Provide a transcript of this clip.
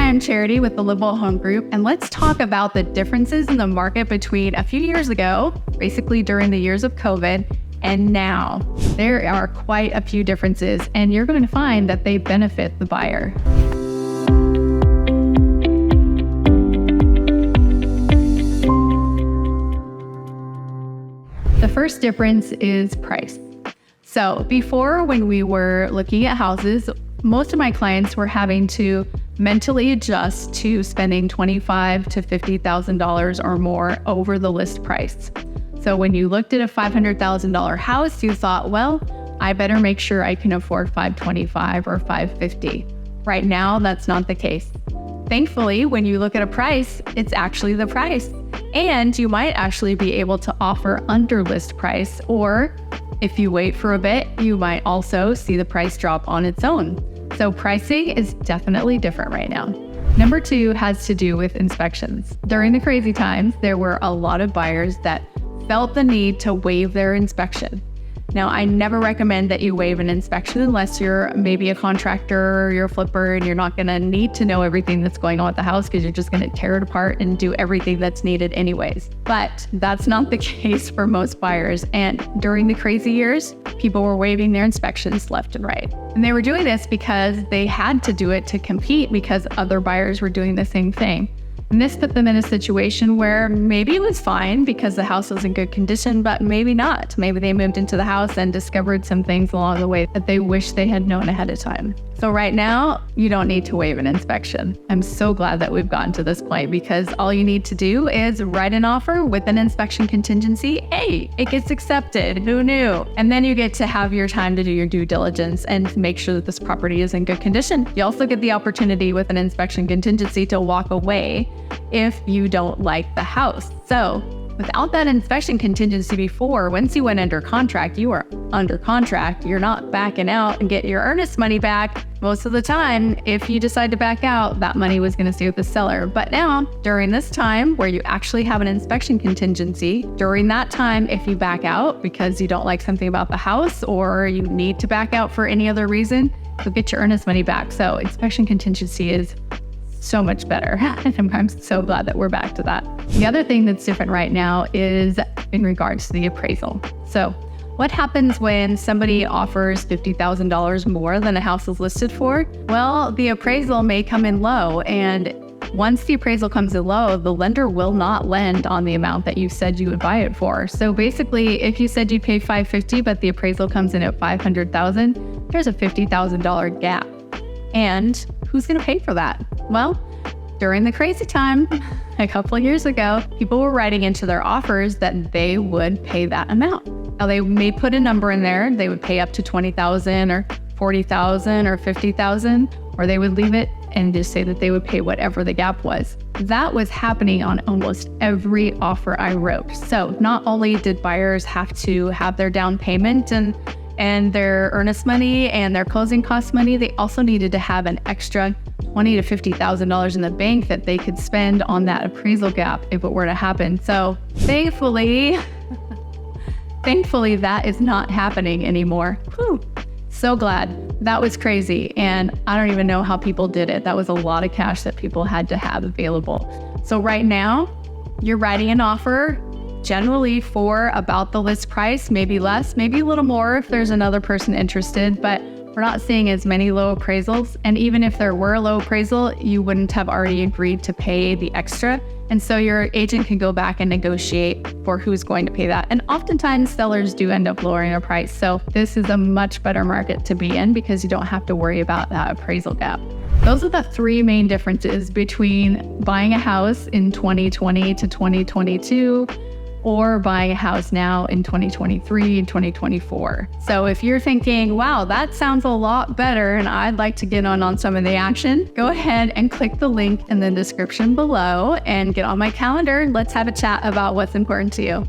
I'm Charity with the Livable Home Group, and let's talk about the differences in the market between a few years ago, basically during the years of COVID, and now. There are quite a few differences, and you're going to find that they benefit the buyer. The first difference is price. So before, when we were looking at houses, most of my clients were having to mentally adjust to spending $25,000 to $50,000 or more over the list price. So when you looked at a $500,000 house, you thought, well, I better make sure I can afford $525,000 or $550,000. Right now, that's not the case. Thankfully, when you look at a price, it's actually the price. And you might actually be able to offer under list price, or if you wait for a bit, you might also see the price drop on its own. So pricing is definitely different right now. Number two has to do with inspections. During the crazy times, there were a lot of buyers that felt the need to waive their inspection. Now, I never recommend that you waive an inspection unless you're maybe a contractor or you're a flipper and you're not going to need to know everything that's going on with the house because you're just going to tear it apart and do everything that's needed anyways. But that's not the case for most buyers. And during the crazy years, people were waiving their inspections left and right. And they were doing this because they had to do it to compete because other buyers were doing the same thing. And this put them in a situation where maybe it was fine because the house was in good condition, but maybe not. Maybe they moved into the house and discovered some things along the way that they wish they had known ahead of time. So right now, you don't need to waive an inspection. I'm so glad that we've gotten to this point because all you need to do is write an offer with an inspection contingency. Hey, it gets accepted. Who knew? And then you get to have your time to do your due diligence and make sure that this property is in good condition. You also get the opportunity with an inspection contingency to walk away if you don't like the house. So without that inspection contingency before, once you went under contract, you are under contract. You're not backing out and get your earnest money back. Most of the time, if you decide to back out, that money was going to stay with the seller. But now, during this time where you actually have an inspection contingency, during that time, if you back out because you don't like something about the house or you need to back out for any other reason, you'll get your earnest money back. So inspection contingency is so much better. And I'm so glad that we're back to that. The other thing that's different right now is in regards to the appraisal. So what happens when somebody offers $50,000 more than a house is listed for? Well, the appraisal may come in low, and once the appraisal comes in low, the lender will not lend on the amount that you said you would buy it for. So basically, if you said you pay $550,000, but the appraisal comes in at $500,000, there's a $50,000 gap. And who's going to pay for that? Well, during the crazy time, a couple of years ago, people were writing into their offers that they would pay that amount. Now, they may put a number in there. They would pay up to $20,000 or $40,000 or $50,000, or they would leave it and just say that they would pay whatever the gap was. That was happening on almost every offer I wrote. So not only did buyers have to have their down payment and their earnest money and their closing cost money, they also needed to have an extra $20,000 to $50,000 in the bank that they could spend on that appraisal gap if it were to happen. So thankfully, that is not happening anymore. Whew. So glad. That was crazy. And I don't even know how people did it. That was a lot of cash that people had to have available. So right now, you're writing an offer generally for about the list price, maybe less, maybe a little more if there's another person interested, but we're not seeing as many low appraisals. And even if there were a low appraisal, you wouldn't have already agreed to pay the extra. And so your agent can go back and negotiate for who's going to pay that. And oftentimes sellers do end up lowering a price. So this is a much better market to be in because you don't have to worry about that appraisal gap. Those are the three main differences between buying a house in 2020 to 2022 or buying a house now in 2023 and 2024. So if you're thinking, wow, that sounds a lot better and I'd like to get on some of the action, go ahead and click the link in the description below and get on my calendar. Let's have a chat about what's important to you.